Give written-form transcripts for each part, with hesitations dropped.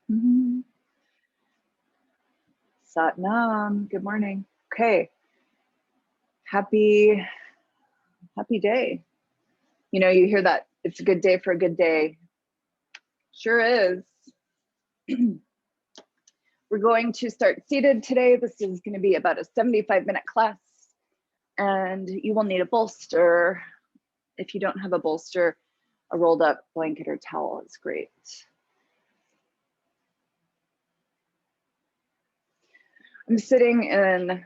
Mhm. Sat Nam, good morning. Okay, happy day. You know, you hear that, it's a good day for a good day. Sure is. We're going to start seated today. This is going to be about a 75-minute class, and you will need a bolster. If you don't have a bolster, a rolled up blanket or towel is great. I'm sitting in,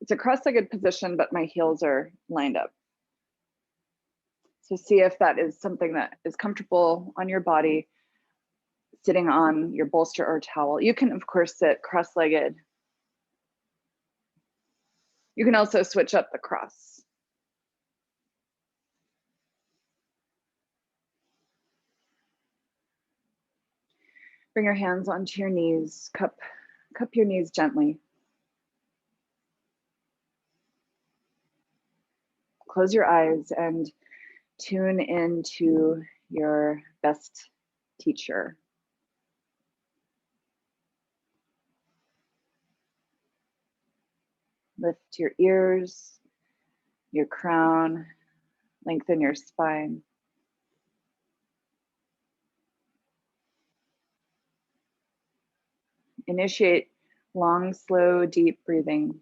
it's a cross-legged position, but my heels are lined up. So see if that is something that is comfortable on your body, sitting on your bolster or towel. You can, of course, sit cross-legged. You can also switch up the cross. Bring your hands onto your knees, cup your knees gently. Close your eyes and tune into your best teacher. Lift your ears, your crown, lengthen your spine. Initiate long, slow, deep breathing.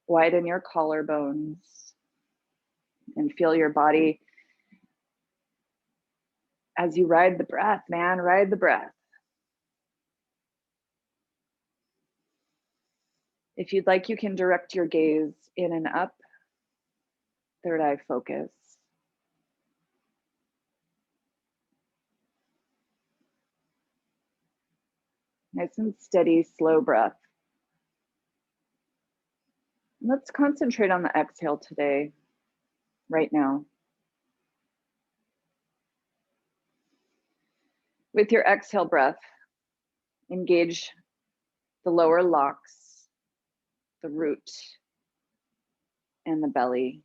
Widen your collarbones and feel your body as you ride the breath, man, ride the breath. If you'd like, you can direct your gaze in and up, third eye focus. Nice and steady, slow breath. Let's concentrate on the exhale today, right now. With your exhale breath, engage the lower locks, the root, and the belly.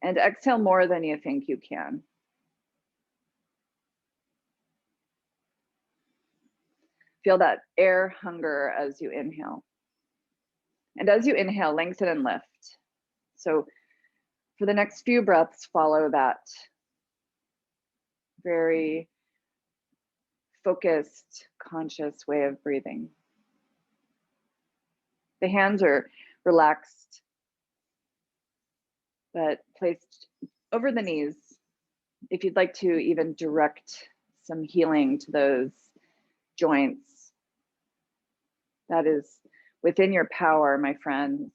And exhale more than you think you can. Feel that air hunger as you inhale. And as you inhale, lengthen and lift. So for the next few breaths, follow that very focused, conscious way of breathing. The hands are relaxed, but placed over the knees. If you'd like to even direct some healing to those joints, that is within your power, my friends.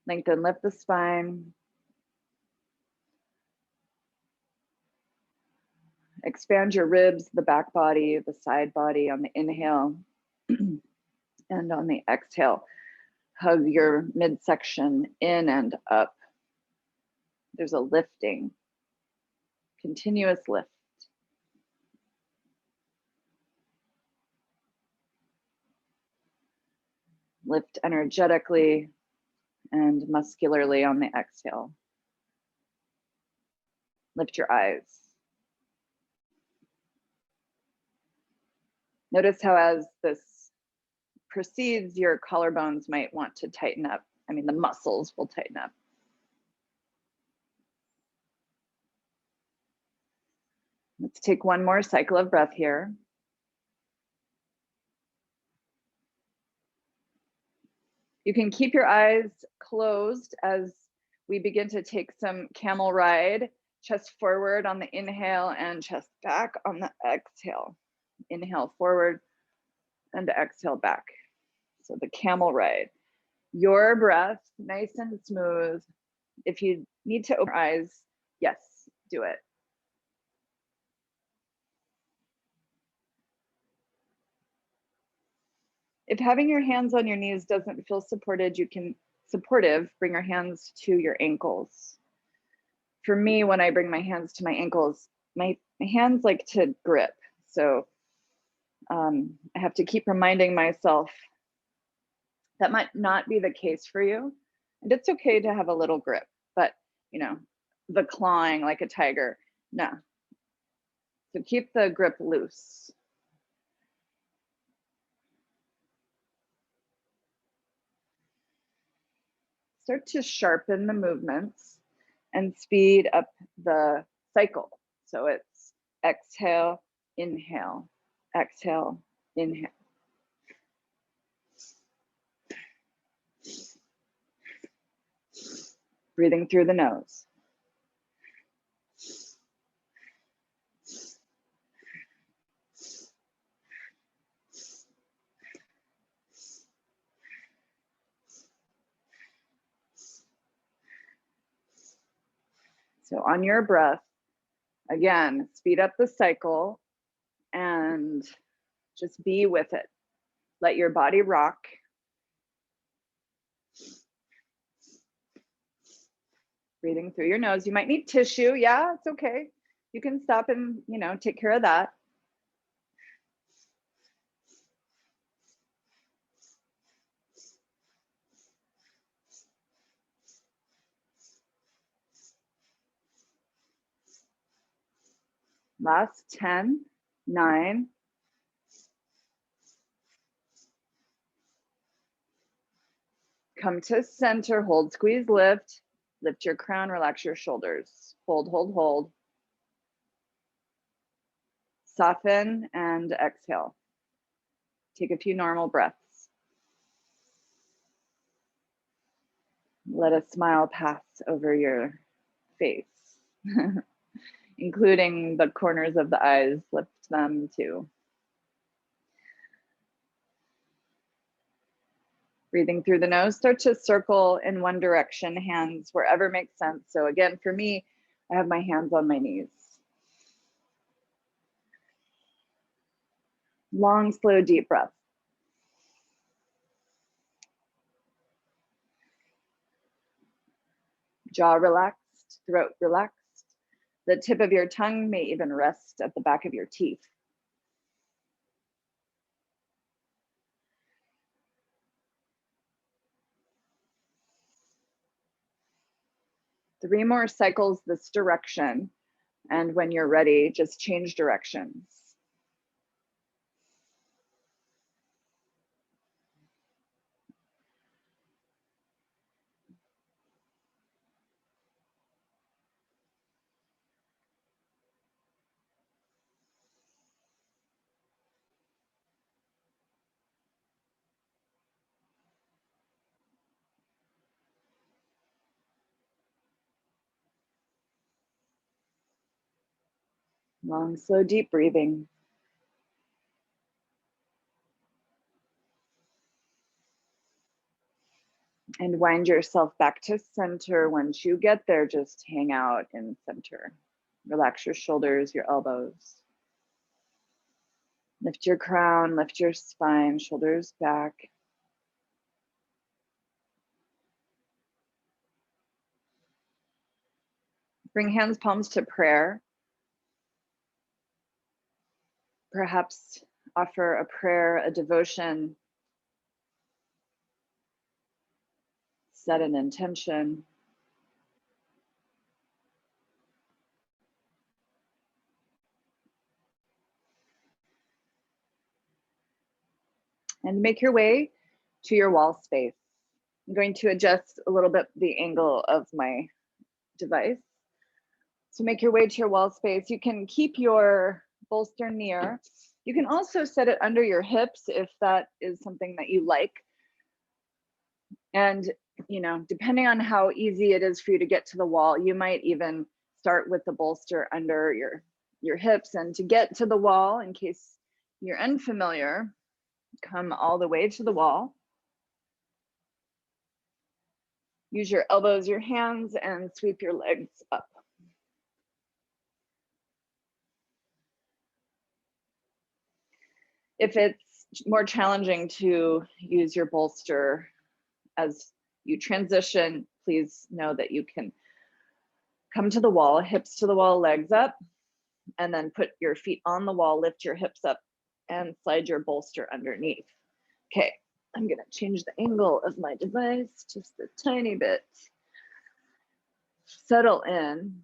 Lengthen, lift the spine. Expand your ribs, the back body, the side body on the inhale. And on the exhale, hug your midsection in and up. There's a lifting, continuous lift. Lift energetically and muscularly on the exhale. Lift your eyes. Notice how as this proceeds, your collarbones might want to tighten up. I mean, the muscles will tighten up. Let's take one more cycle of breath here. You can keep your eyes closed as we begin to take some camel ride, chest forward on the inhale and chest back on the exhale. Inhale forward and exhale back. So the camel ride. Your breath, nice and smooth. If you need to open your eyes, yes, do it. If having your hands on your knees doesn't feel supported, you can bring your hands to your ankles. For me, when I bring my hands to my ankles, my hands like to grip. So I have to keep reminding myself that might not be the case for you. And it's okay to have a little grip, but you know, the clawing like a tiger, no. So keep the grip loose. Start to sharpen the movements and speed up the cycle. So it's exhale, inhale, exhale, inhale. Breathing through the nose. So on your breath, again, speed up the cycle and just be with it. Let your body rock. Breathing through your nose. You might need tissue. Yeah, it's okay. You can stop and, take care of that. Last 10, 9. Come to center, hold, squeeze, lift. Lift your crown, relax your shoulders. Hold, hold, hold. Soften and exhale. Take a few normal breaths. Let a smile pass over your face, including the corners of the eyes. Lift them too. Breathing through the nose, start to circle in one direction, hands wherever makes sense. So again, for me, I have my hands on my knees. Long, slow, deep breath. Jaw relaxed, throat relaxed. The tip of your tongue may even rest at the back of your teeth. 3 more cycles this direction. And when you're ready, just change directions. Long, slow, deep breathing. And wind yourself back to center. Once you get there, just hang out in center. Relax your shoulders, your elbows. Lift your crown, lift your spine, shoulders back. Bring hands, palms to prayer. Perhaps offer a prayer, a devotion. Set an intention. And make your way to your wall space. I'm going to adjust a little bit the angle of my device. So make your way to your wall space. You can keep your bolster near. You can also set it under your hips if that is something that you like. And, depending on how easy it is for you to get to the wall, you might even start with the bolster under your hips. And to get to the wall, in case you're unfamiliar, come all the way to the wall. Use your elbows, your hands, and sweep your legs up. If it's more challenging to use your bolster as you transition, please know that you can come to the wall, hips to the wall, legs up, and then put your feet on the wall, lift your hips up and slide your bolster underneath. Okay, I'm gonna change the angle of my device just a tiny bit. Settle in.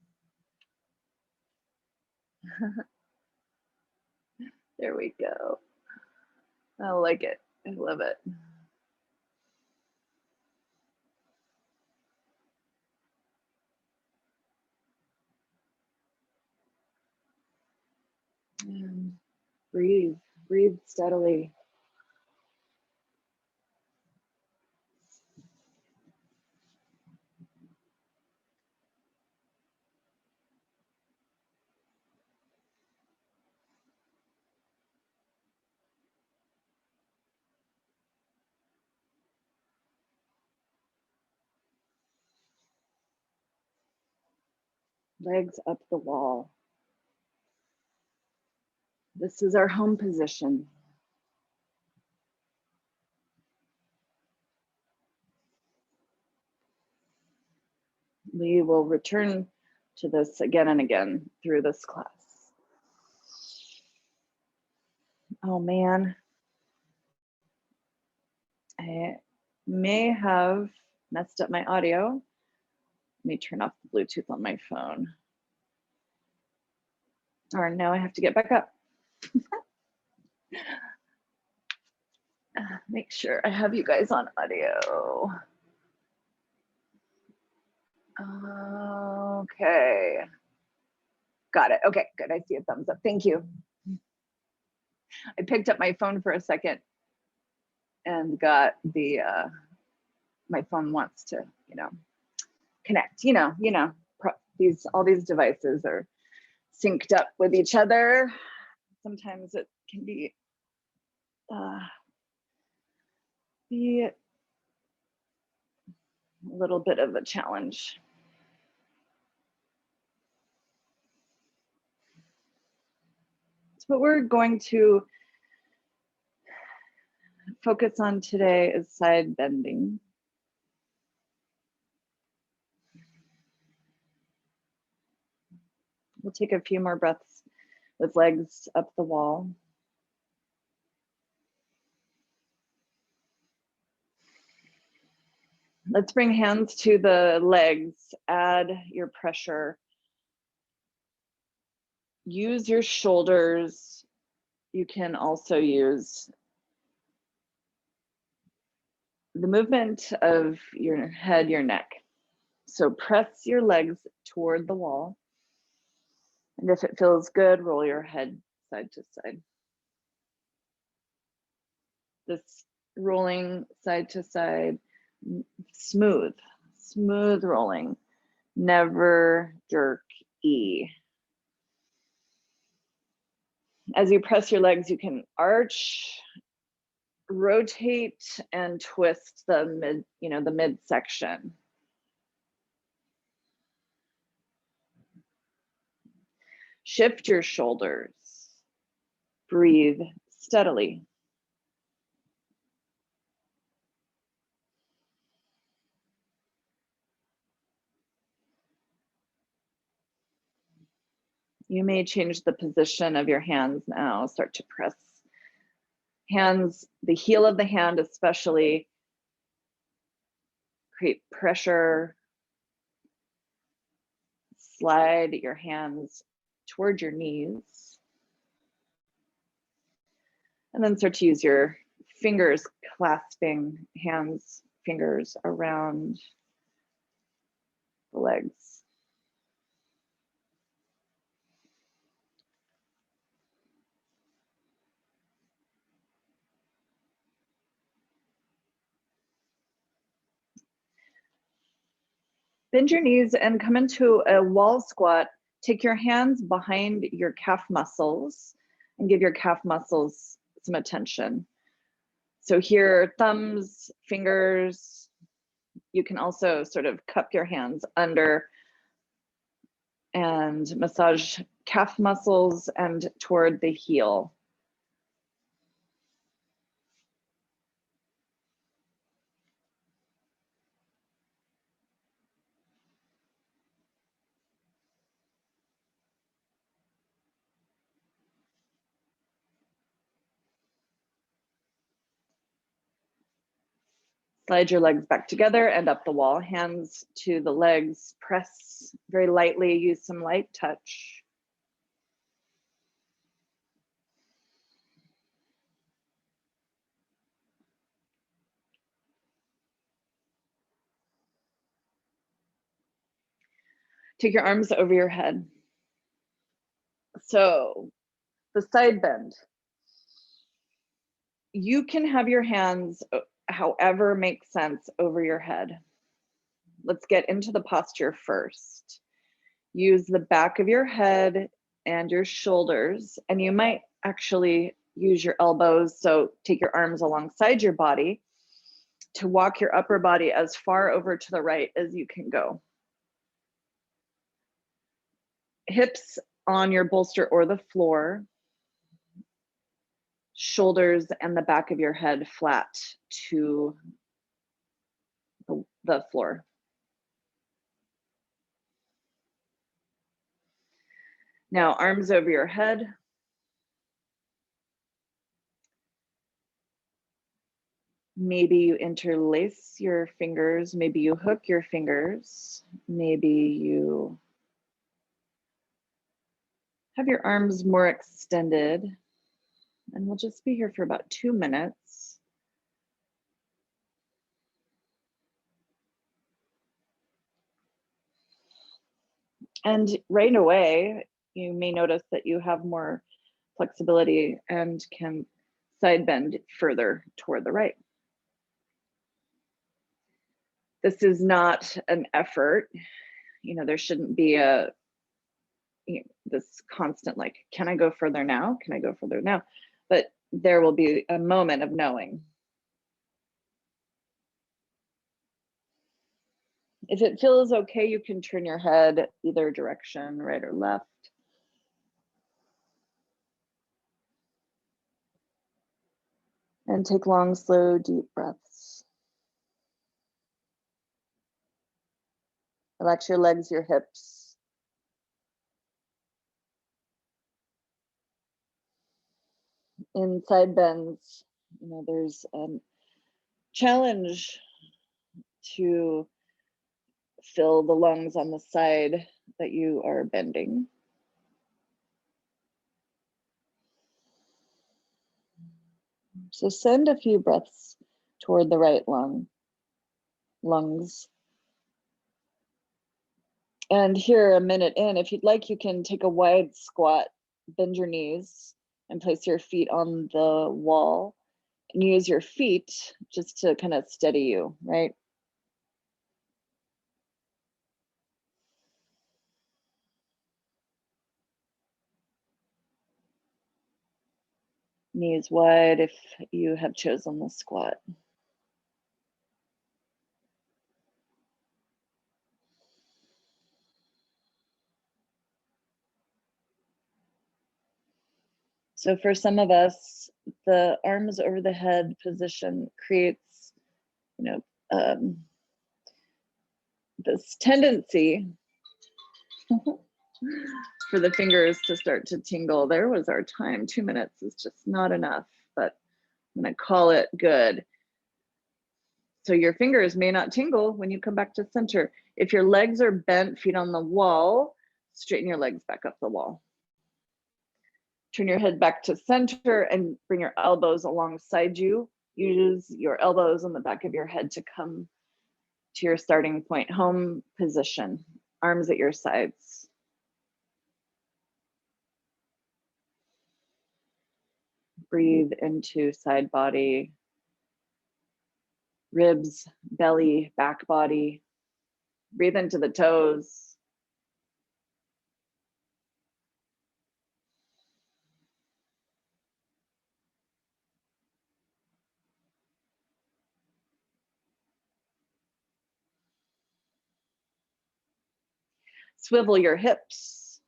There we go. I like it. I love it. And breathe, breathe steadily. Legs up the wall. This is our home position. We will return to this again and again through this class. Oh man, I may have messed up my audio. Let me turn off the Bluetooth on my phone. Or now I have to get back up. Make sure I have you guys on audio. Okay. Got it. Okay, good. I see a thumbs up. Thank you. I picked up my phone for a second and got the, my phone wants to, connect, all these devices are synced up with each other. Sometimes it can be a little bit of a challenge. So what we're going to focus on today is side bending. We'll take a few more breaths with legs up the wall. Let's bring hands to the legs, add your pressure. Use your shoulders. You can also use the movement of your head, your neck. So press your legs toward the wall. And if it feels good, roll your head side to side. This rolling side to side, smooth rolling, never jerky. As you press your legs, you can arch, rotate, and twist the midsection. Shift your shoulders. Breathe steadily. You may change the position of your hands now. Start to press hands, the heel of the hand especially, create pressure. Slide your hands toward your knees. And then start to use your fingers, clasping hands, fingers around the legs. Bend your knees and come into a wall squat. Take your hands behind your calf muscles and give your calf muscles some attention. So here, thumbs, fingers. You can also sort of cup your hands under and massage calf muscles and toward the heel. Slide your legs back together and up the wall, hands to the legs, press very lightly, use some light touch. Take your arms over your head. So the side bend. You can have your hands however makes sense over your head. Let's get into the posture first. Use the back of your head and your shoulders, and you might actually use your elbows. So take your arms alongside your body to walk your upper body as far over to the right as you can go. Hips on your bolster or the floor, shoulders and the back of your head flat to the floor. Now, arms over your head. Maybe you interlace your fingers, maybe you hook your fingers, maybe you have your arms more extended, and we'll just be here for about 2 minutes. And right away, you may notice that you have more flexibility and can side bend further toward the right. This is not an effort. There shouldn't be this constant, like, can I go further now? Can I go further now? But there will be a moment of knowing. If it feels okay, you can turn your head either direction, right or left. And take long, slow, deep breaths. Relax your legs, your hips. In side bends, there's a challenge to fill the lungs on the side that you are bending. So send a few breaths toward the right lungs. And here, a minute in, if you'd like, you can take a wide squat, bend your knees, and place your feet on the wall, and use your feet just to kind of steady you, right? Knees wide if you have chosen the squat. So for some of us, the arms over the head position creates, this tendency for the fingers to start to tingle. There was our time. 2 minutes is just not enough, but I'm gonna call it good. So your fingers may not tingle when you come back to center. If your legs are bent, feet on the wall, straighten your legs back up the wall. Turn your head back to center and bring your elbows alongside you. Use your elbows on the back of your head to come to your starting point, home position, arms at your sides. Breathe into side body, ribs, belly, back body. Breathe into the toes. Swivel your hips.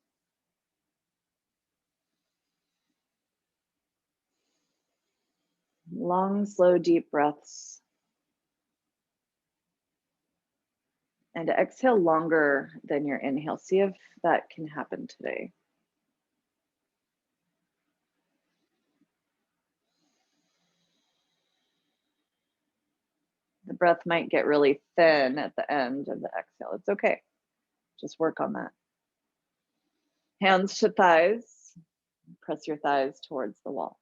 Long, slow, deep breaths. And exhale longer than your inhale. See if that can happen today. The breath might get really thin at the end of the exhale. It's okay. Just work on that. Hands to thighs. Press your thighs towards the wall.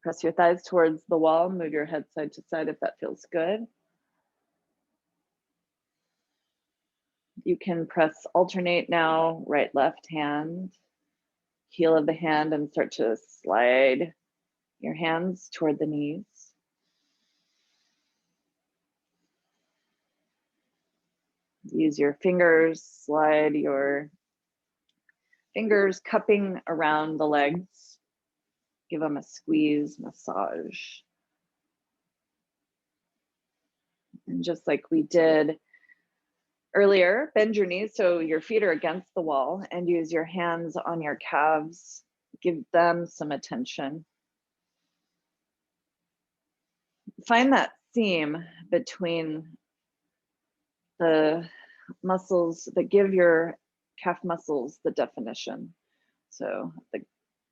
Press your thighs towards the wall. Move your head side to side if that feels good. You can press alternate now, right, left hand, heel of the hand, and start to slide your hands toward the knees. Use your fingers, slide your fingers cupping around the legs. Give them a squeeze, massage. And just like we did earlier, bend your knees so your feet are against the wall and use your hands on your calves. Give them some attention. Find that seam between the muscles that give your calf muscles the definition. So the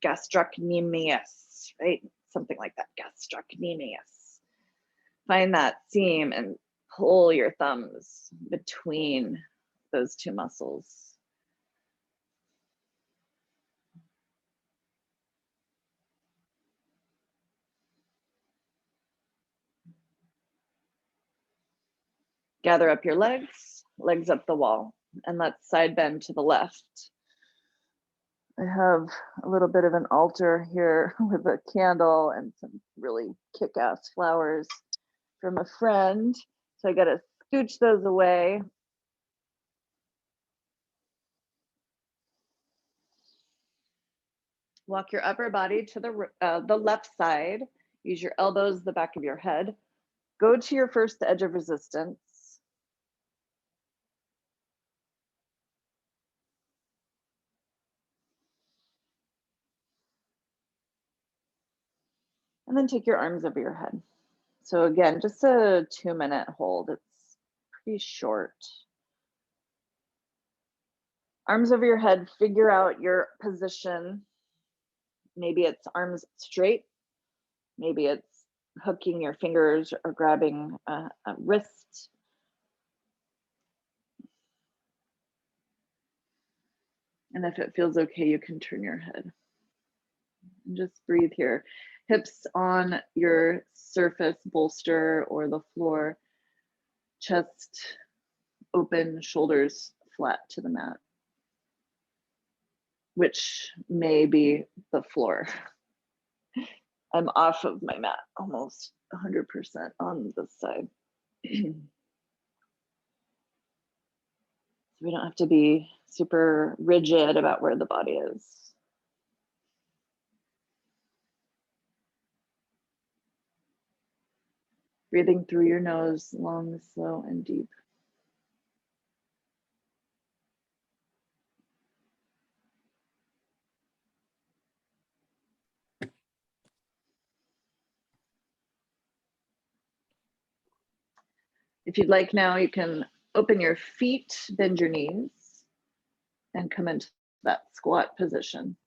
gastrocnemius, right? Something like that, gastrocnemius. Find that seam and pull your thumbs between those two muscles. Gather up your legs, legs up the wall, and let's side bend to the left. I have a little bit of an altar here with a candle and some really kick-ass flowers from a friend. So I gotta scooch those away. Walk your upper body to the left side. Use your elbows, the back of your head. Go to your first edge of resistance. And then take your arms over your head. So again, just a 2-minute hold. It's pretty short. Arms over your head, figure out your position. Maybe it's arms straight. Maybe it's hooking your fingers or grabbing a wrist. And if it feels okay, you can turn your head. And just breathe here. Hips on your surface, bolster or the floor. Chest open, shoulders flat to the mat, which may be the floor. I'm off of my mat almost 100% on this side. So we don't have to be super rigid about where the body is. Breathing through your nose, long, slow, and deep. If you'd like now, you can open your feet, bend your knees, and come into that squat position.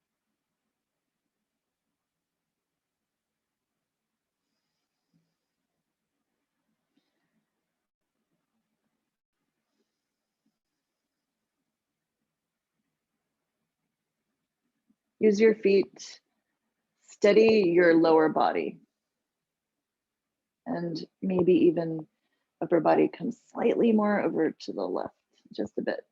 Use your feet, steady your lower body, and maybe even upper body comes slightly more over to the left, just a bit.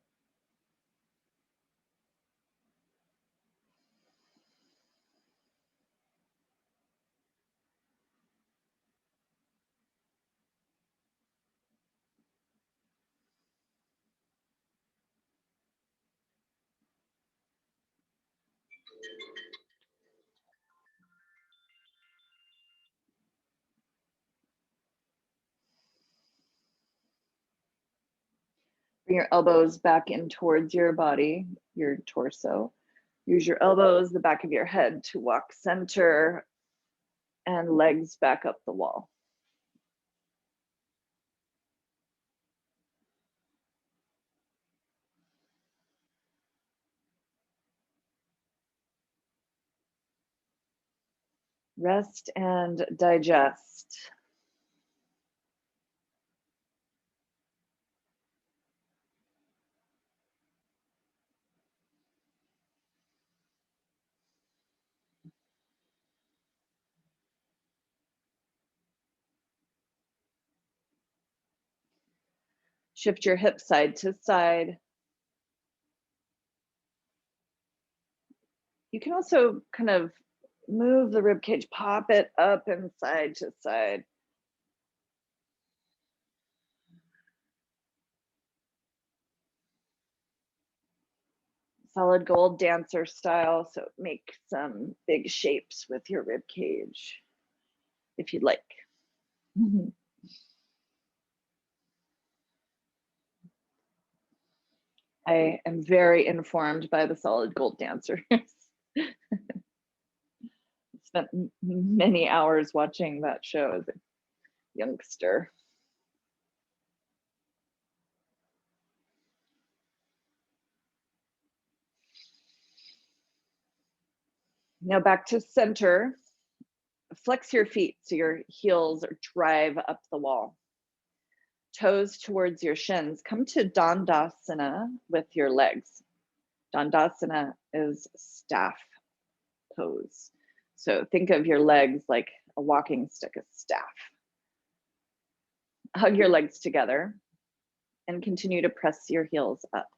Bring your elbows back in towards your body, your torso. Use your elbows, the back of your head to walk center and legs back up the wall. Rest and digest. Shift your hips side to side. You can also kind of move the rib cage, pop it up and side to side. Solid gold dancer style, so make some big shapes with your rib cage if you'd like. I am very informed by the solid gold dancers. Spent many hours watching that show as a youngster. Now back to center. Flex your feet so your heels drive up the wall. Toes towards your shins. Come to Dandasana with your legs. Dandasana is staff pose. So think of your legs like a walking stick, a staff. Hug your legs together and continue to press your heels up.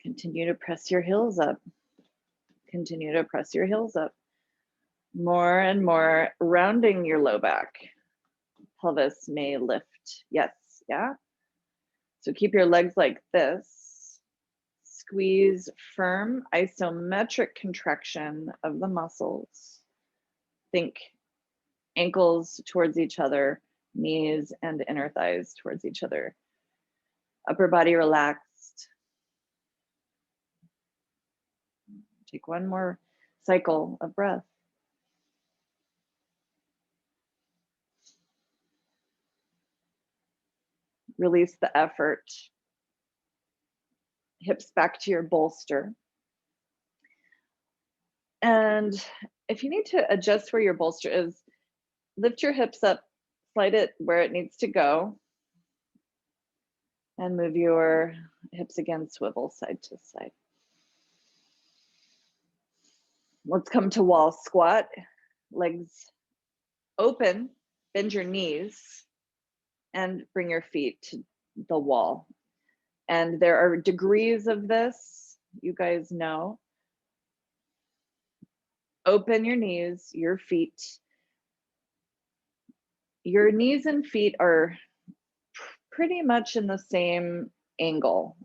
Continue to press your heels up. Continue to press your heels up. More and more, rounding your low back. Pelvis may lift. Yes, yeah. So keep your legs like this. Squeeze firm, isometric contraction of the muscles. Think ankles towards each other, knees and inner thighs towards each other. Upper body relaxed. Take one more cycle of breath. Release the effort. Hips back to your bolster. And if you need to adjust where your bolster is, lift your hips up, slide it where it needs to go, and move your hips again, swivel side to side. Let's come to wall squat. Legs open, bend your knees, and bring your feet to the wall. And there are degrees of this, you guys know. Open your knees, your feet. Your knees and feet are pretty much in the same angle.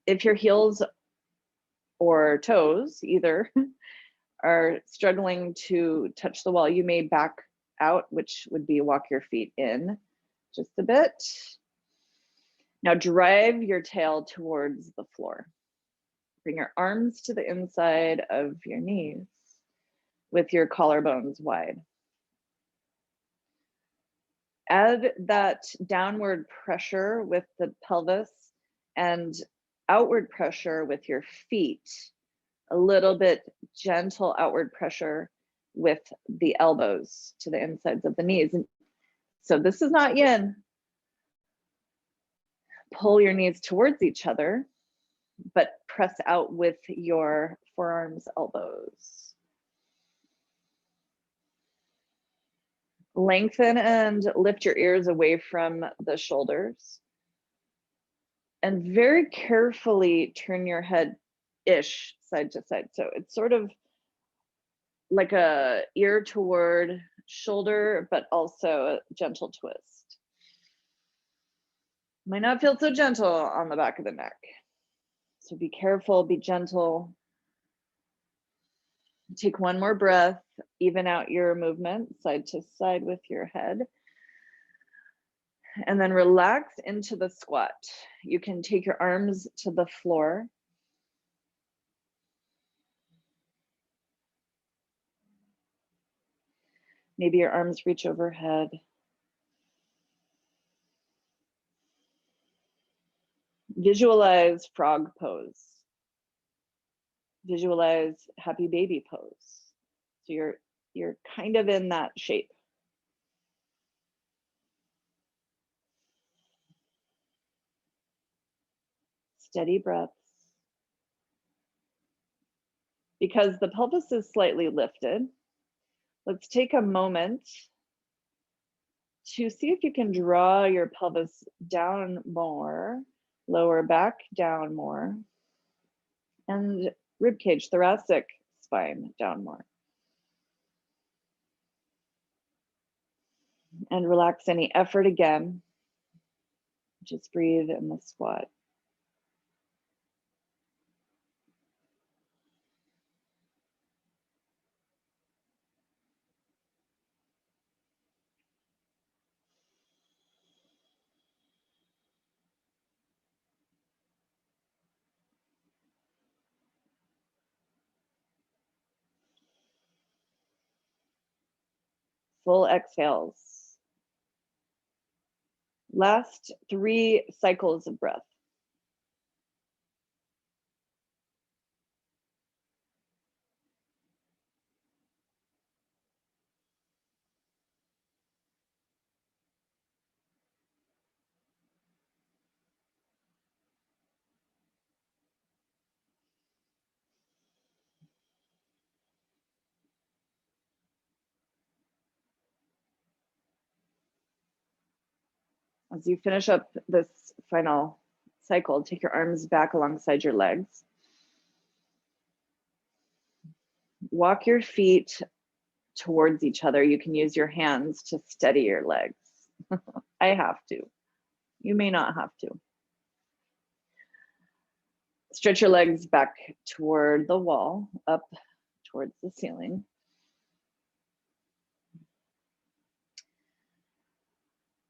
If your heels or toes, either, are struggling to touch the wall, you may back out, which would be walk your feet in just a bit. Now drive your tail towards the floor. Bring your arms to the inside of your knees with your collarbones wide. Add that downward pressure with the pelvis and outward pressure with your feet. A little bit gentle outward pressure with the elbows to the insides of the knees. And so this is not yin. Pull your knees towards each other, but press out with your forearms, elbows. Lengthen and lift your ears away from the shoulders. And very carefully turn your head-ish side to side. So it's sort of like a ear toward shoulder, but also a gentle twist. Might not feel so gentle on the back of the neck. So be careful, be gentle. Take one more breath, even out your movement side to side with your head. And then relax into the squat. You can take your arms to the floor. Maybe your arms reach overhead. Visualize frog pose. Visualize happy baby pose. So you're kind of in that shape. Steady breaths. Because the pelvis is slightly lifted, let's take a moment to see if you can draw your pelvis down more, lower back down more, and ribcage, thoracic spine down more. And relax any effort again. Just breathe in the squat. Full exhales. Last 3 cycles of breath. As you finish up this final cycle, take your arms back alongside your legs. Walk your feet towards each other. You can use your hands to steady your legs. I have to. You may not have to. Stretch your legs back toward the wall, up towards the ceiling.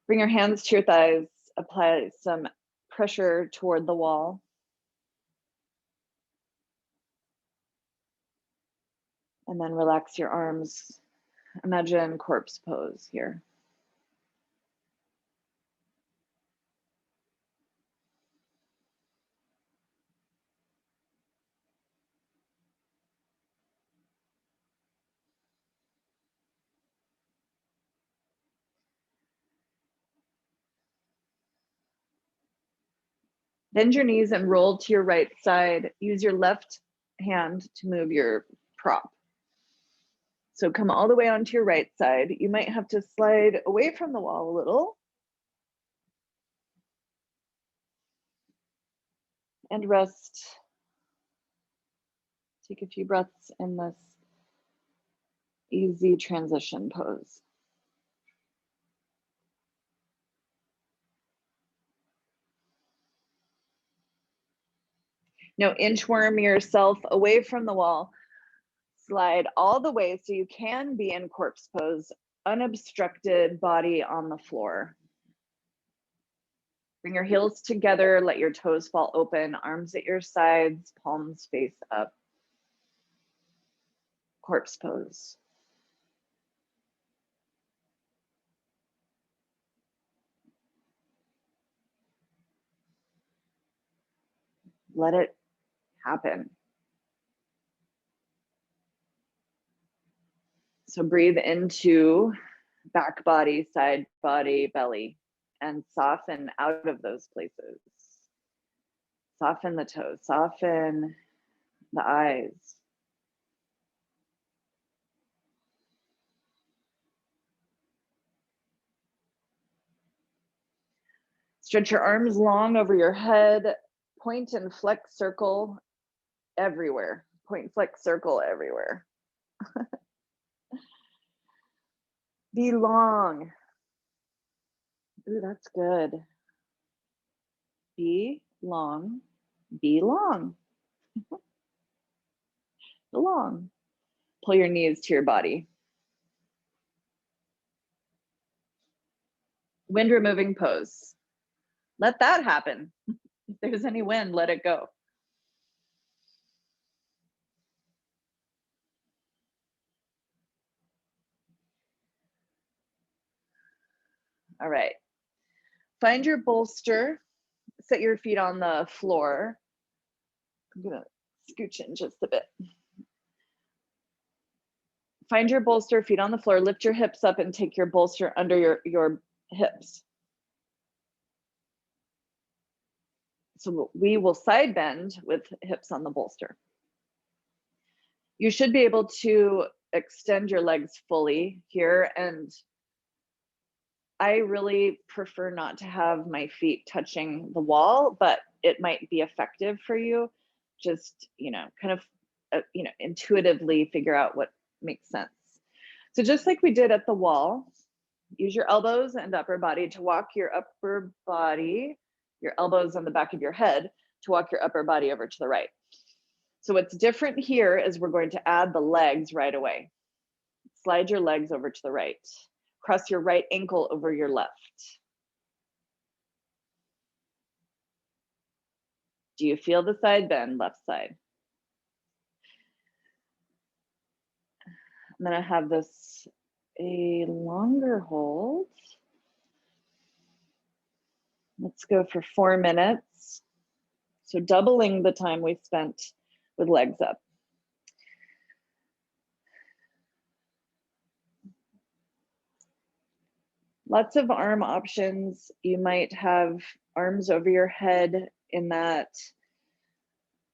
Bring your hands to your thighs. Apply some pressure toward the wall. And then relax your arms. Imagine corpse pose here. Bend your knees and roll to your right side. Use your left hand to move your prop. So come all the way onto your right side. You might have to slide away from the wall a little. And rest. Take a few breaths in this easy transition pose. Now inchworm yourself away from the wall. Slide all the way so you can be in corpse pose, unobstructed body on the floor. Bring your heels together, let your toes fall open, arms at your sides, palms face up. Corpse pose. Let it happen. So breathe into back body, side body, belly, and soften out of those places. Soften the toes, soften the eyes. Stretch your arms long over your head, point and flex circle everywhere. Point, flex, circle everywhere. Be long. Ooh, that's good. Be long. Be long. Belong. Pull your knees to your body. Wind removing pose. Let that happen. If there's any wind, let it go. All right. Find your bolster. Set your feet on the floor. I'm gonna Scooch in just a bit. Find your bolster, feet on the floor, lift your hips up and take your bolster under your hips. So we will side bend with hips on the bolster. You should be able to extend your legs fully here, and I really prefer not to have my feet touching the wall, but it might be effective for you. Just, kind of, intuitively figure out what makes sense. So just like we did at the wall, use your elbows and upper body to walk your upper body, your elbows on the back of your head to walk your upper body over to the right. So what's different here is we're going to add the legs right away. Slide your legs over to the right. Cross your right ankle over your left. Do you feel the side bend, left side? I'm gonna have this a longer hold. Let's go for 4 minutes. So doubling the time we spent with legs up. Lots of arm options. You might have arms over your head in that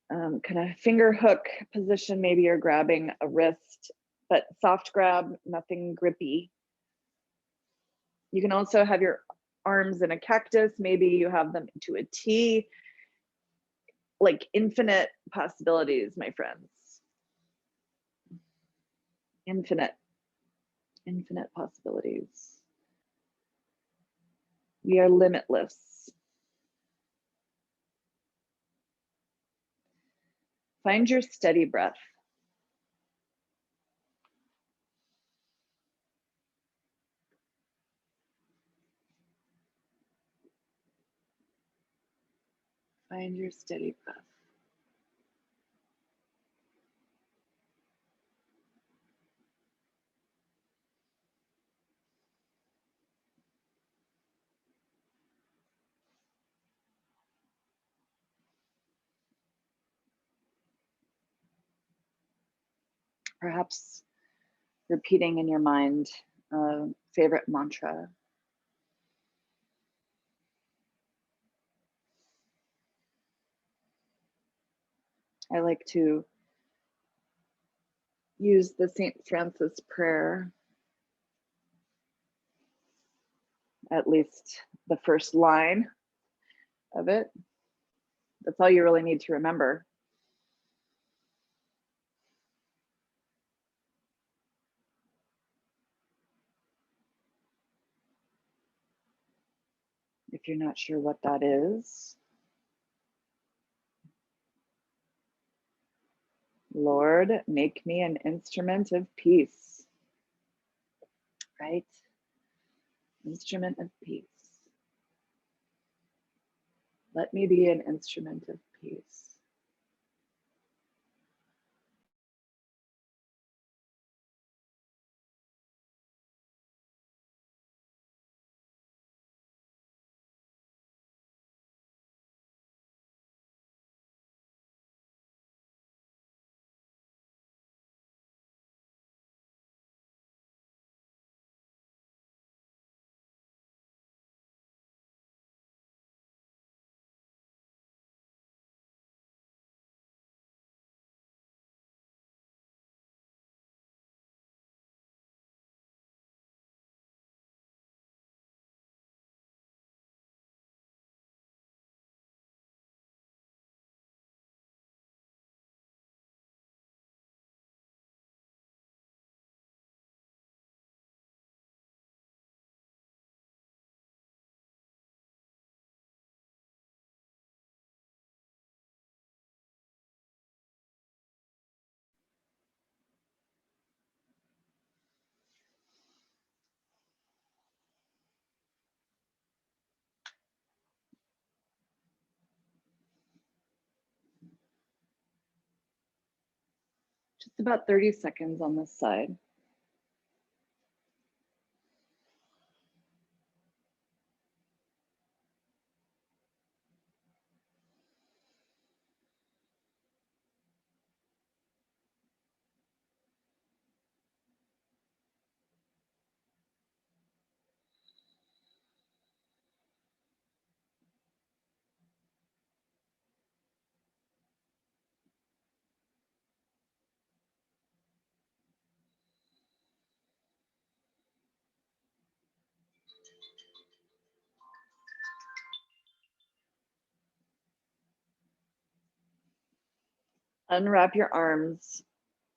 kind of finger hook position. Maybe you're grabbing a wrist, but soft grab, nothing grippy. You can also have your arms in a cactus. Maybe you have them into a T. Like infinite possibilities, my friends. Infinite possibilities. We are limitless. Find your steady breath. Find your steady breath. Perhaps repeating in your mind a favorite mantra. I like to use the St. Francis prayer, at least the first line of it. That's all you really need to remember. If you're not sure what that is, Lord, make me an instrument of peace, right? Instrument of peace. Let me be an instrument of peace. Just about 30 seconds on this side. Unwrap your arms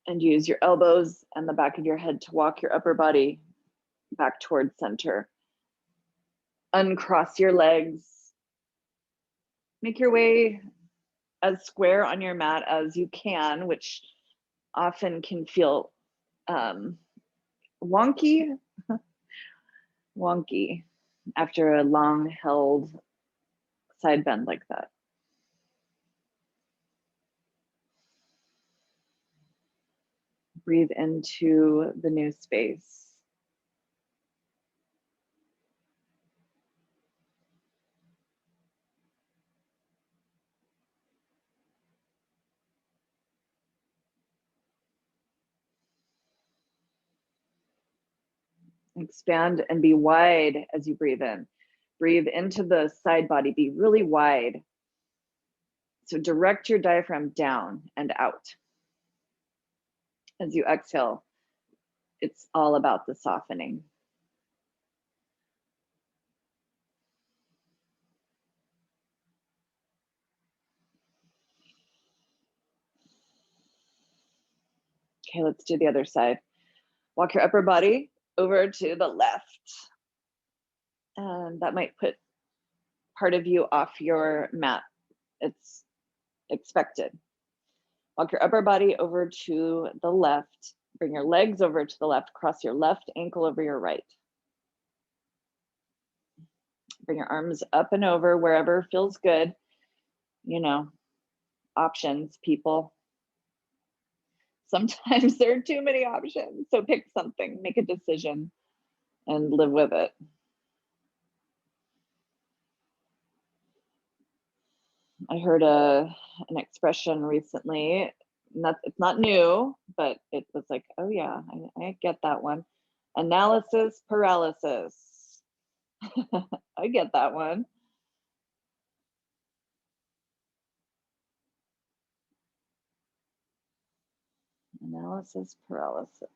and use your elbows and the back of your head to walk your upper body back towards center. Uncross your legs. Make your way as square on your mat as you can, which often can feel wonky after a long held side bend like that. Breathe into the new space. Expand and be wide as you breathe in. Breathe into the side body, be really wide. So direct your diaphragm down and out. As you exhale, it's all about the softening. Okay, let's do the other side. Walk your upper body over to the left. And that might put part of you off your mat. It's expected. Walk your upper body over to the left. Bring your legs over to the left. Cross your left ankle over your right. Bring your arms up and over wherever feels good. You know, options, people. Sometimes there are too many options. So pick something, make a decision, and live with it. I heard an expression recently. It's not new, but it was like, oh yeah, I get that one. Analysis paralysis. I get that one. Analysis paralysis.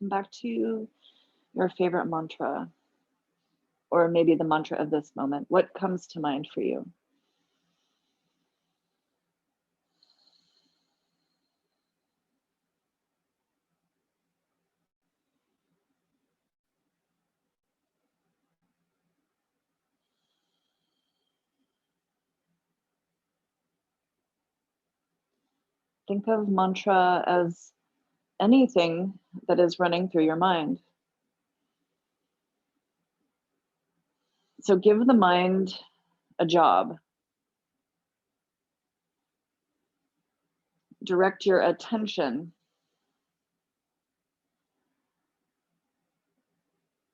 Come back to your favorite mantra, or maybe the mantra of this moment. What comes to mind for you? Think of mantra as anything that is running through your mind. So give the mind a job. Direct your attention.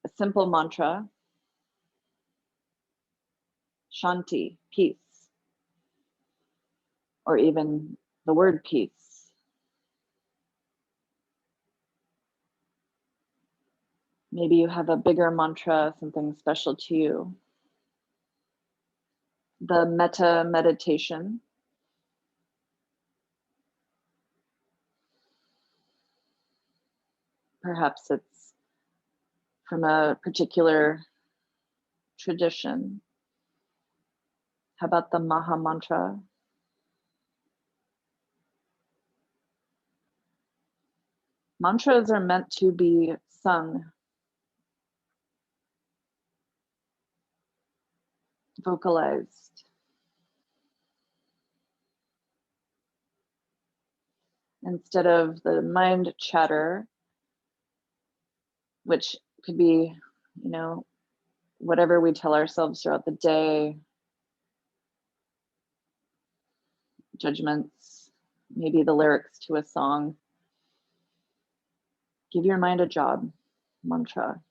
A simple mantra. Shanti, peace. Or even the word peace. Maybe you have a bigger mantra, something special to you. The metta meditation. Perhaps it's from a particular tradition. How about the Maha Mantra? Mantras are meant to be sung, vocalized. Instead of the mind chatter, which could be, whatever we tell ourselves throughout the day, judgments, maybe the lyrics to a song. Give your mind a job, mantra.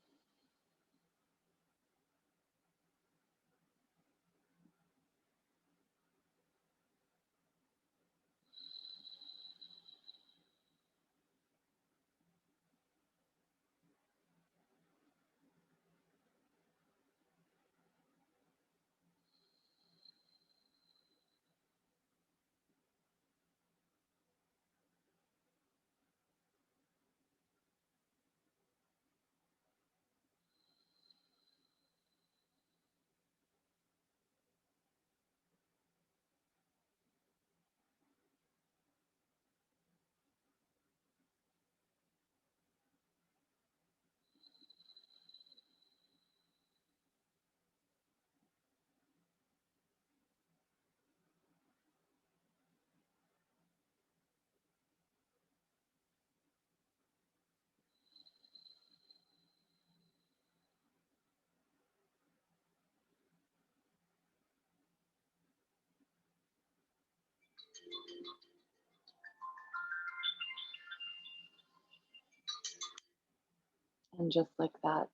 And just like that,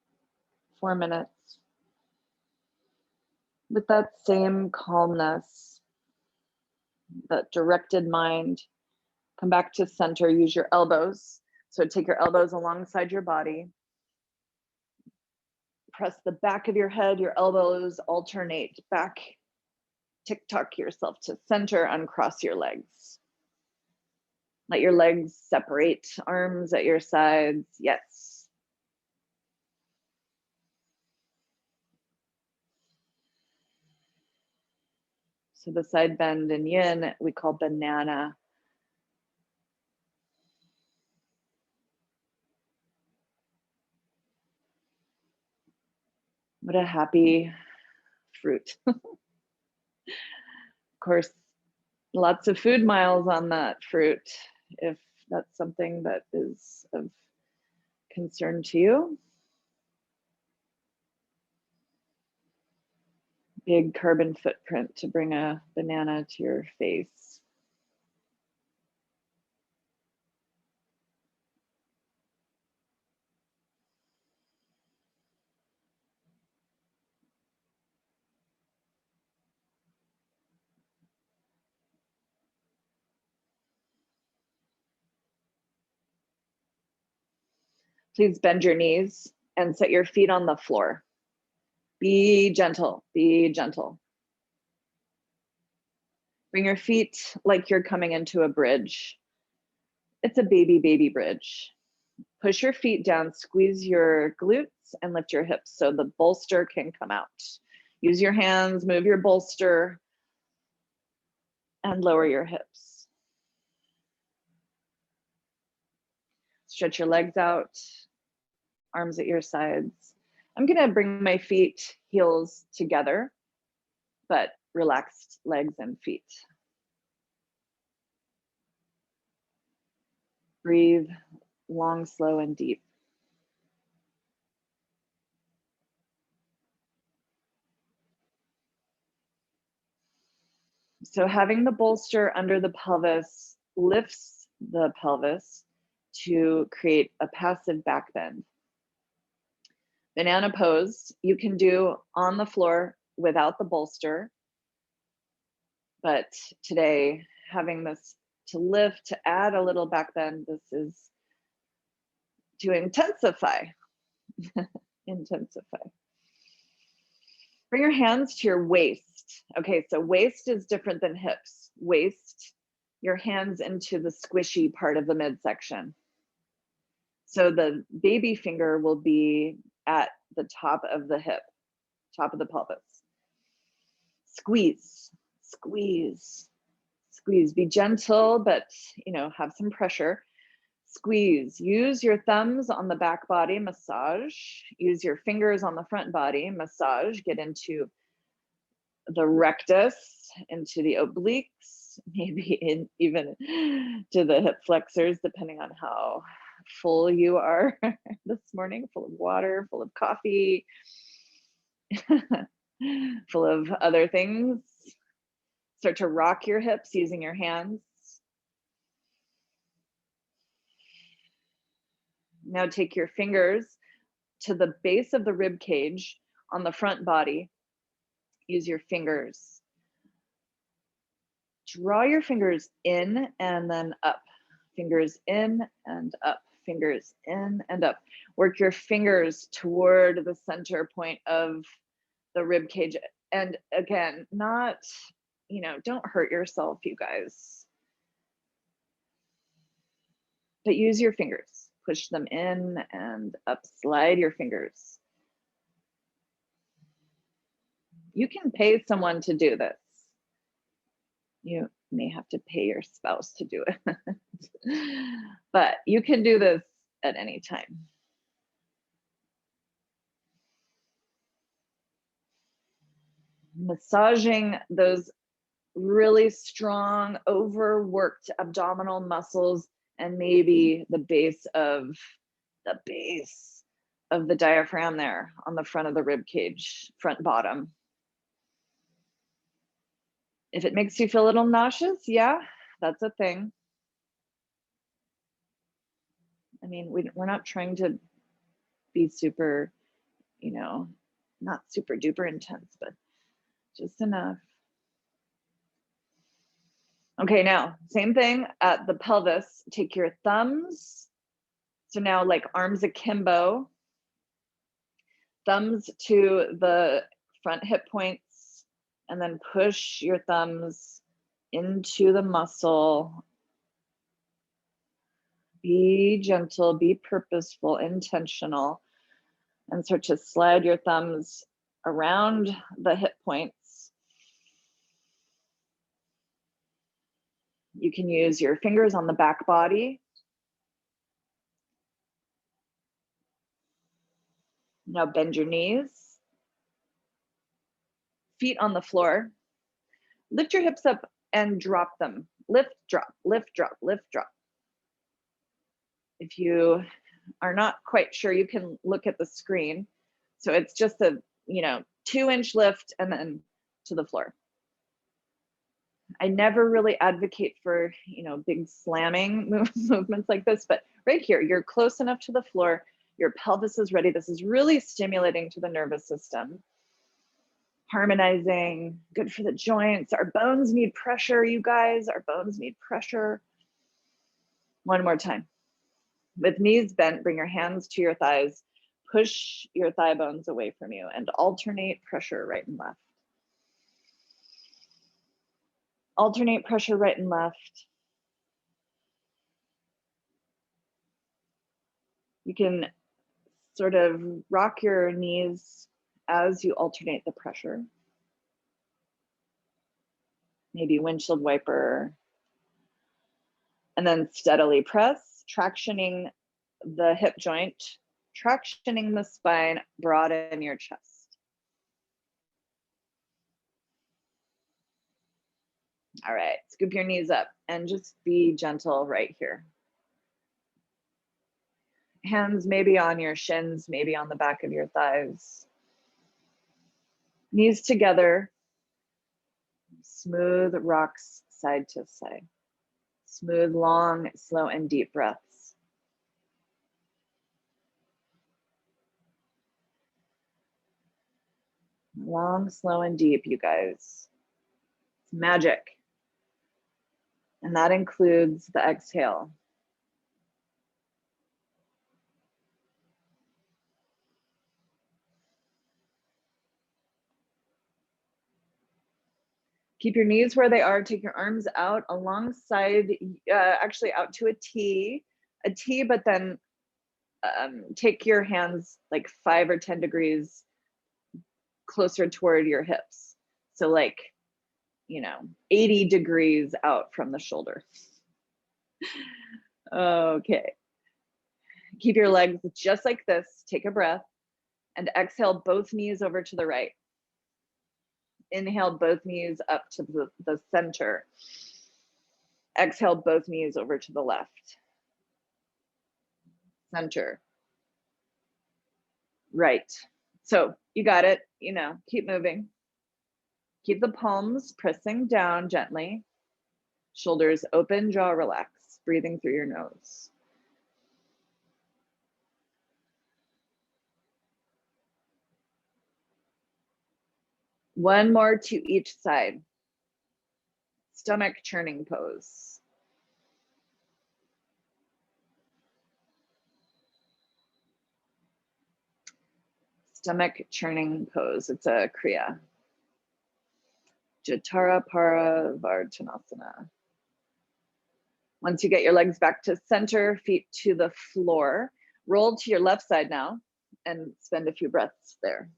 4 minutes with that same calmness, that directed mind. Come back to center, use your elbows. So take your elbows alongside your body. Press the back of your head, your elbows alternate back. Tick-tock yourself to center, uncross your legs. Let your legs separate, arms at your sides, yes. So the side bend in yin, we call banana. What a happy fruit. Of course, lots of food miles on that fruit, if that's something that is of concern to you. Big carbon footprint to bring a banana to your face. Please bend your knees and set your feet on the floor. Be gentle, be gentle. Bring your feet like you're coming into a bridge. It's a baby bridge. Push your feet down, squeeze your glutes and lift your hips so the bolster can come out. Use your hands, move your bolster and lower your hips. Stretch your legs out, arms at your sides. I'm gonna bring my feet, heels together, but relaxed legs and feet. Breathe long, slow, and deep. So having the bolster under the pelvis lifts the pelvis to create a passive back bend. Banana pose you can do on the floor without the bolster, but today having this to lift, to add a little back bend, this is to intensify. Intensify. Bring your hands to your waist. Okay, so waist is different than hips. Waist, your hands into the squishy part of the midsection. So the baby finger will be at the top of the hip, top of the pelvis. Squeeze, squeeze, squeeze. Be gentle, but have some pressure. Squeeze. Use your thumbs on the back body, massage. Use your fingers on the front body, massage. Get into the rectus, into the obliques, maybe even to the hip flexors, depending on how full you are this morning, full of water, full of coffee, full of other things. Start to rock your hips using your hands. Now take your fingers to the base of the rib cage on the front body. Use your fingers. Draw your fingers in and then up. Fingers in and up. Fingers in and up. Work your fingers toward the center point of the rib cage. And again, not, don't hurt yourself, you guys. But use your fingers. Push them in and up. Slide your fingers. You can pay someone to do this. You may have to pay your spouse to do it. But you can do this at any time. Massaging those really strong, overworked abdominal muscles and maybe the base of the diaphragm there on the front of the rib cage, front bottom. If it makes you feel a little nauseous, yeah, that's a thing. I mean, we're not trying to be super, not super duper intense, but just enough. Okay, now, same thing at the pelvis. Take your thumbs. So now like arms akimbo. Thumbs to the front hip points, and then push your thumbs into the muscle. Be gentle, be purposeful, intentional, and start to slide your thumbs around the hip points. You can use your fingers on the back body. Now bend your knees. Feet on the floor. Lift your hips up and drop them. Lift, drop, lift, drop, lift, drop. If you are not quite sure, you can look at the screen. So it's just a 2-inch lift and then to the floor. I never really advocate for big slamming movements like this, but right here, you're close enough to the floor, your pelvis is ready. This is really stimulating to the nervous system. Harmonizing, good for the joints. Our bones need pressure, you guys. Our bones need pressure. One more time. With knees bent, bring your hands to your thighs. Push your thigh bones away from you and alternate pressure right and left. Alternate pressure right and left. You can sort of rock your knees as you alternate the pressure. Maybe windshield wiper. And then steadily press, tractioning the hip joint, tractioning the spine, broaden your chest. All right, scoop your knees up and just be gentle right here. Hands maybe on your shins, maybe on the back of your thighs. Knees together. Smooth rocks side to side. Smooth, long, slow, and deep breaths. Long, slow, and deep, you guys. It's magic. And that includes the exhale. Keep your knees where they are. Take your arms out alongside, actually out to a T, but then take your hands like 5 or 10 degrees closer toward your hips. So like, 80 degrees out from the shoulder. Okay. Keep your legs just like this. Take a breath and exhale both knees over to the right. Inhale both knees up to the center. Exhale both knees over to the left. Center. Right. So you got it, keep moving. Keep the palms pressing down gently. Shoulders open, jaw relaxed, breathing through your nose. One more to each side. Stomach churning pose. Stomach churning pose. It's a Kriya. Jatara Para Vartanasana. Once you get your legs back to center, feet to the floor, roll to your left side now and spend a few breaths there.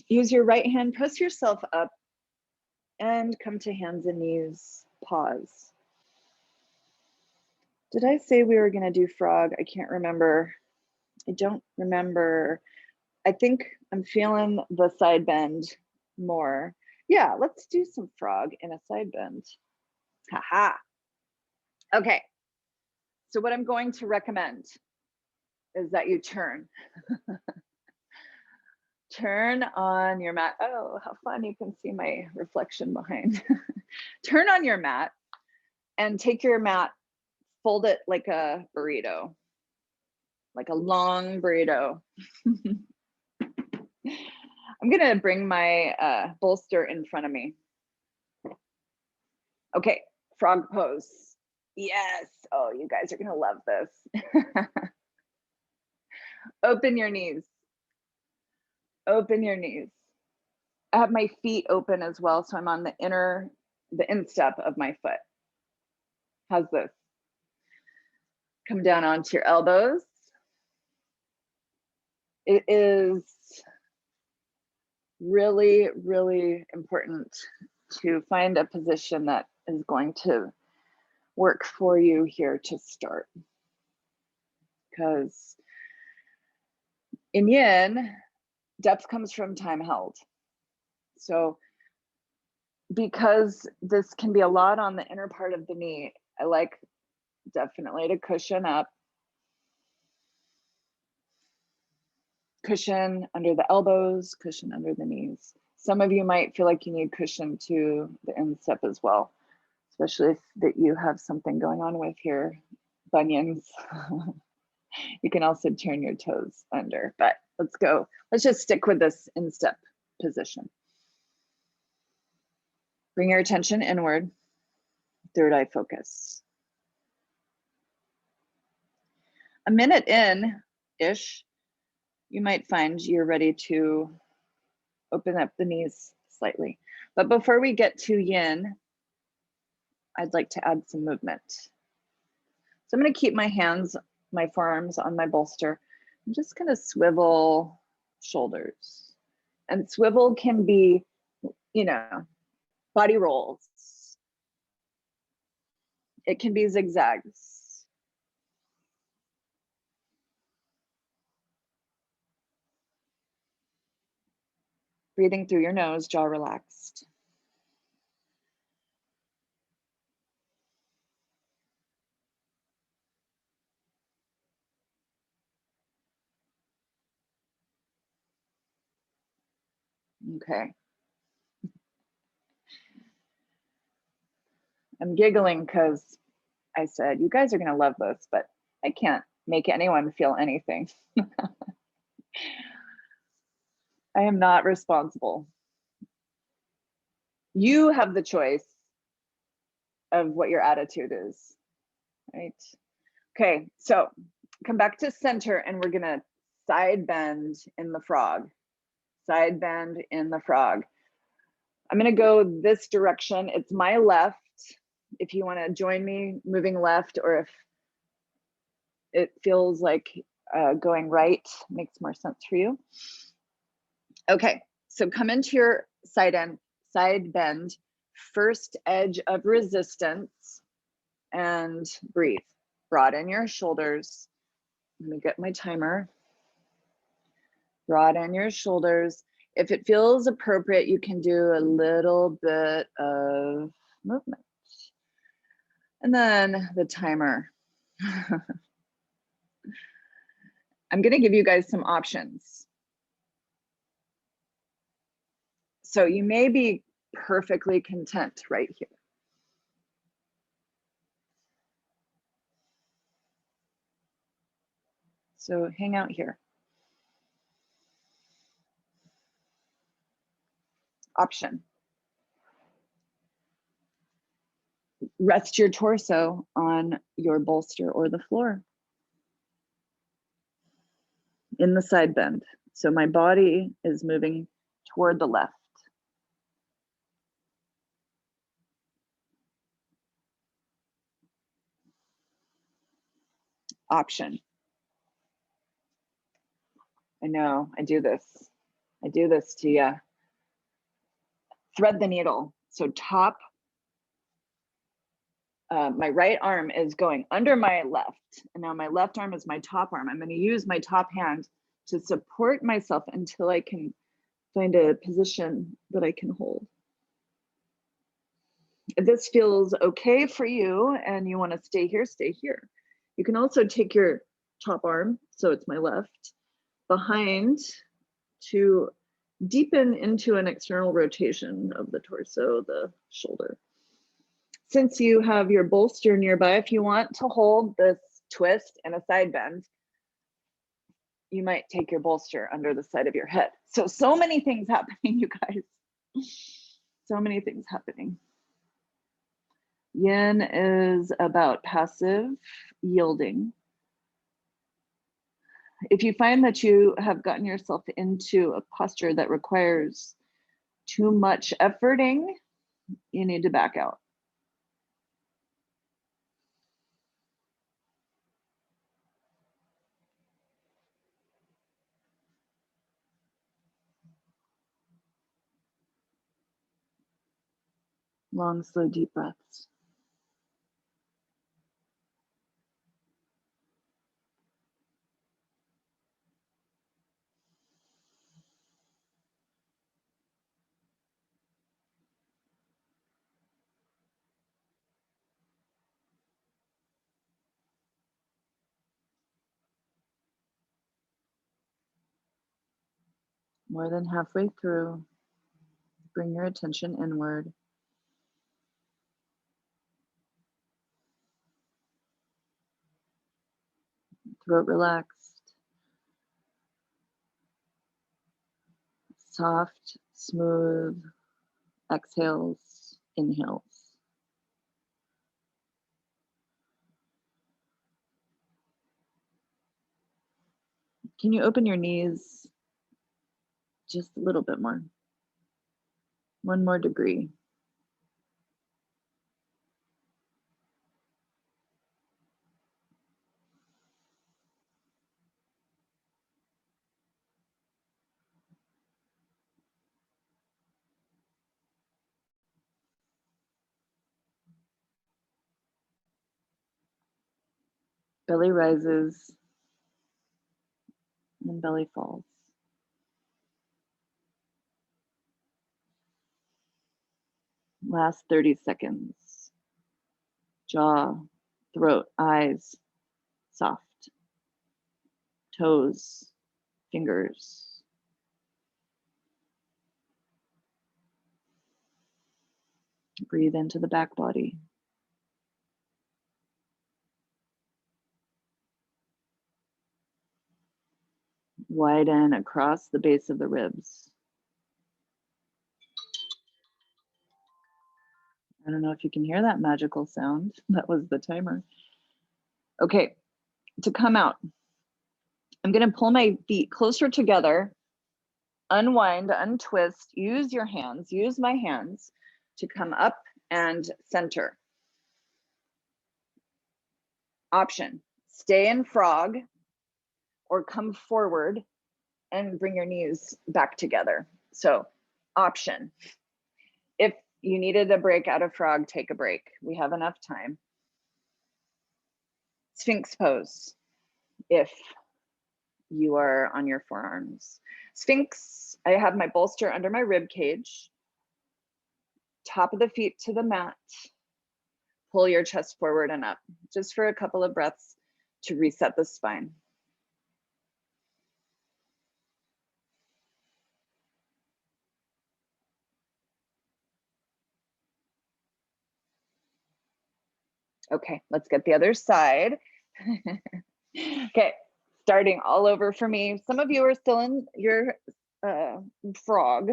Use your right hand, press yourself up and come to hands and knees, pause. Did I say we were gonna do frog? I can't remember. I don't remember. I think I'm feeling the side bend more. Yeah, let's do some frog in a side bend. Haha. Okay, so what I'm going to recommend is that you turn. Turn on your mat. Oh, how fun, you can see my reflection behind. Turn on your mat and take your mat, fold it like a burrito, like a long burrito. I'm gonna bring my bolster in front of me. Okay, frog pose. Yes, oh, you guys are gonna love this. Open your knees. Open your knees. I have my feet open as well, so I'm on the instep of my foot. How's this? Come down onto your elbows. It is really, really important to find a position that is going to work for you here to start. Because in yin, depth comes from time held. So because this can be a lot on the inner part of the knee, I like definitely to cushion up. Cushion under the elbows, cushion under the knees. Some of you might feel like you need cushion to the instep as well, especially if that you have something going on with your bunions. You can also turn your toes under, but let's go. Let's just stick with this instep position. Bring your attention inward, third eye focus. A minute in-ish, you might find you're ready to open up the knees slightly. But before we get to yin, I'd like to add some movement. So I'm going to keep my hands, my forearms on my bolster. I'm just going to swivel shoulders. And swivel can be, you know, body rolls. It can be zigzags. Breathing through your nose, jaw relaxed. Okay. I'm giggling because I said, you guys are going to love this, but I can't make anyone feel anything. I am not responsible. You have the choice of what your attitude is, right? Okay, so come back to center and we're gonna side bend in the frog. Side bend in the frog. I'm gonna go this direction. It's my left. If you wanna join me moving left, or if it feels like going right makes more sense for you. Okay, so come into your side bend, first edge of resistance, and breathe. Broaden your shoulders. Let me get my timer. Broaden your shoulders. If it feels appropriate, you can do a little bit of movement. And then the timer. I'm going to give you guys some options. So you may be perfectly content right here. So hang out here. Option. Rest your torso on your bolster or the floor in the side bend. So my body is moving toward the left. Option. I know, I do this. I do this to you. Thread the needle. So top, my right arm is going under my left. And now my left arm is my top arm. I'm going to use my top hand to support myself until I can find a position that I can hold. If this feels okay for you and you want to stay here, stay here. You can also take your top arm, so it's my left, behind to deepen into an external rotation of the torso, the shoulder. Since you have your bolster nearby, if you want to hold this twist and a side bend, you might take your bolster under the side of your head. So many things happening, you guys. So many things happening. Yin is about passive yielding. If you find that you have gotten yourself into a posture that requires too much efforting, you need to back out. Long, slow, deep breaths. More than halfway through, bring your attention inward. Throat relaxed. Soft, smooth exhales, inhales. Can you open your knees just a little bit more? One more degree. Belly rises and belly falls. Last 30 seconds. Jaw, throat, eyes, soft. Toes, fingers. Breathe into the back body. Widen across the base of the ribs. I don't know if you can hear that magical sound. That was the timer. Okay, to come out, I'm going to pull my feet closer together, unwind, untwist, use your hands, use my hands to come up and center. Option, stay in frog or come forward and bring your knees back together. So option, if you needed a break out of frog, take a break. We have enough time. Sphinx pose, if you are on your forearms. Sphinx, I have my bolster under my rib cage, top of the feet to the mat. pull your chest forward and up, just for a couple of breaths to reset the spine. Okay, let's get the other side. Okay, starting all over for me. Some of you are still in your frog.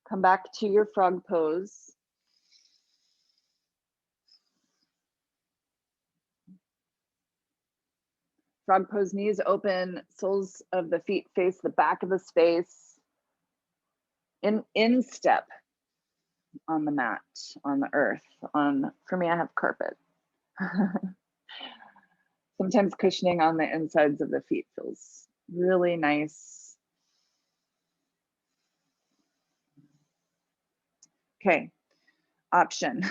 Come back to your frog pose. Frog pose, knees open, soles of the feet face the back of the space. In step on the mat, on the earth. For me, I have carpet. Sometimes cushioning on the insides of the feet feels really nice. Okay, option.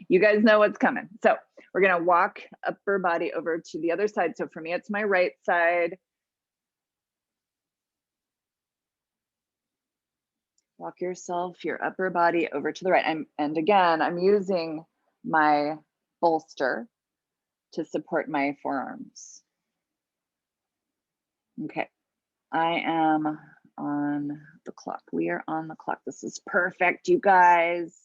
You guys know what's coming. So we're gonna walk upper body over to the other side. So for me, it's my right side. Walk yourself, your upper body over to the right. And again, I'm using my bolster to support my forearms. Okay, I am on the clock. We are on the clock. This is perfect, you guys.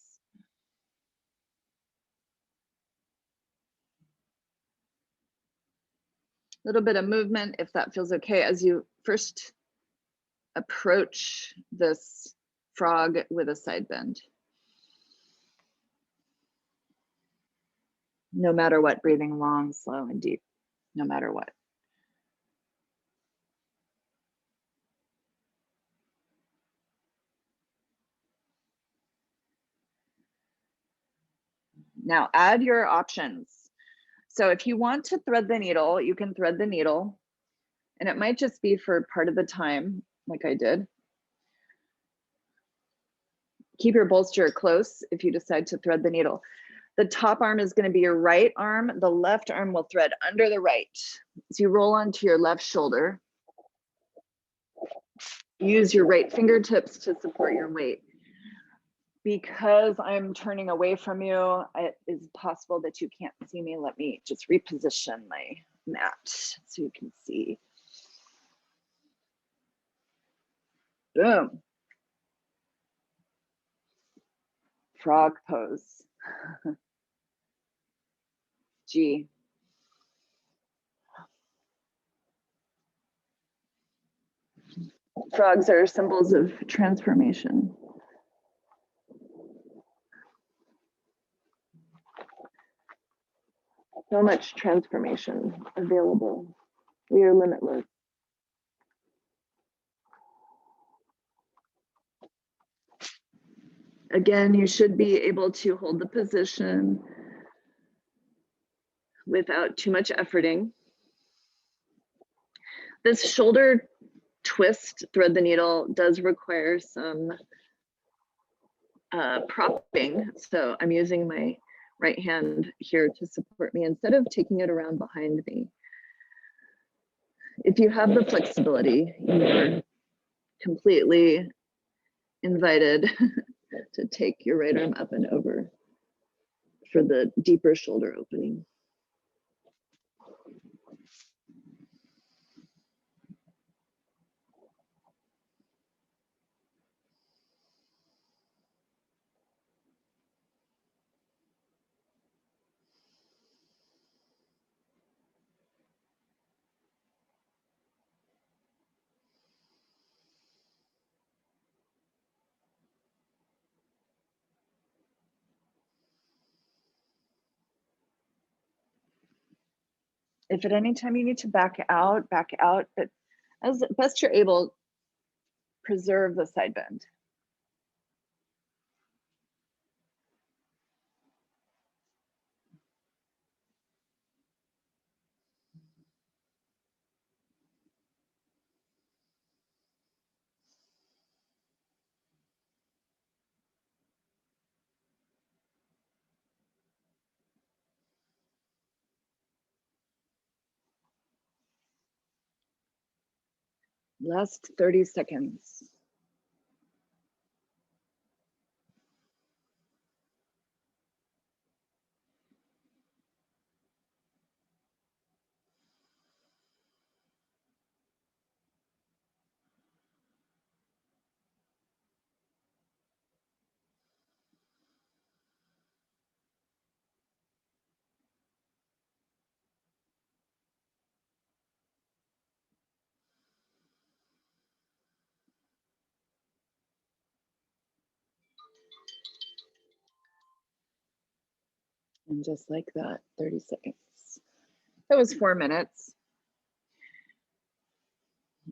A little bit of movement, if that feels okay, as you first approach this frog with a side bend. No matter what, breathing long, slow, and deep, no matter what. Now add your options. So if you want to thread the needle, you can thread the needle, and it might just be for part of the time, like I did. Keep your bolster close if you decide to thread the needle. The top arm is going to be your right arm. The left arm will thread under the right. So you roll onto your left shoulder. Use your right fingertips to support your weight. Because I'm turning away from you, it is possible that you can't see me. Let me just reposition my mat so you can see. Boom. Frog pose. G. Frogs are symbols of transformation. So much transformation available. We are limitless. Again, you should be able to hold the position without too much efforting. This shoulder twist, thread the needle, does require some propping. So I'm using my right hand here to support me instead of taking it around behind me. If you have the flexibility, you're completely invited to take your right arm up and over for the deeper shoulder opening. If at any time you need to back out, but as best you're able, preserve the side bend. Last 30 seconds. And just like that, 30 seconds. That was 4 minutes.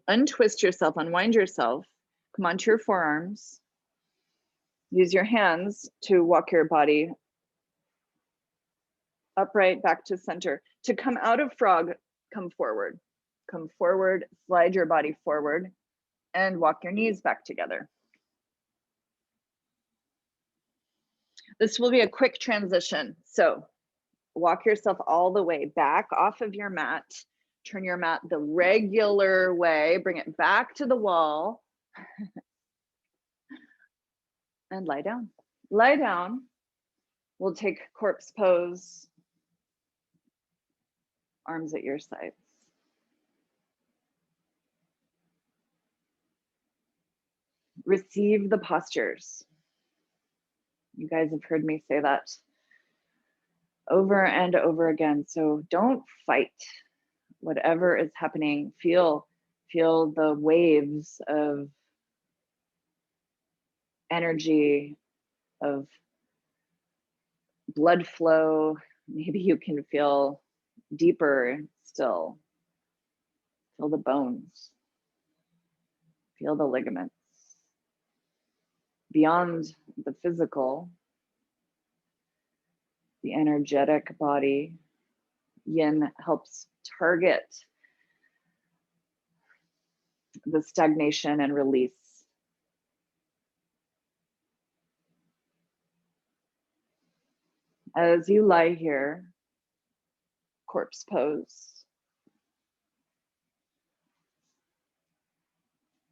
Untwist yourself, unwind yourself. Come onto your forearms. Use your hands to walk your body upright, back to center. To come out of frog, come forward. Come forward, slide your body forward, and walk your knees back together. This will be a quick transition. So walk yourself all the way back off of your mat. Turn your mat the regular way. Bring it back to the wall. And lie down. Lie down. We'll take corpse pose. Arms at your sides. Receive the postures. You guys have heard me say that over and over again. So don't fight whatever is happening. Feel the waves of energy, of blood flow. Maybe you can feel deeper still. Feel the bones. Feel the ligaments. Beyond the physical, the energetic body, yin helps target the stagnation and release. As you lie here, corpse pose,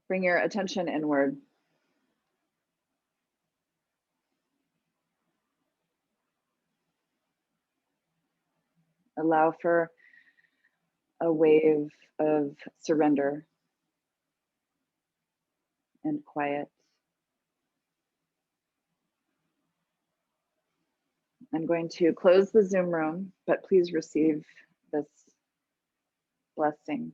bring your attention inward. Allow for a wave of surrender and quiet. I'm going to close the Zoom room, but please receive this blessing.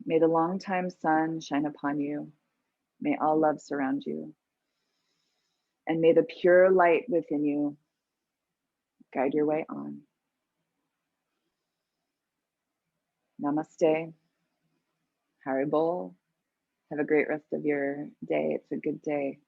May the longtime sun shine upon you. May all love surround you. And may the pure light within you guide your way on. Namaste. Haribol. Have a great rest of your day. It's a good day.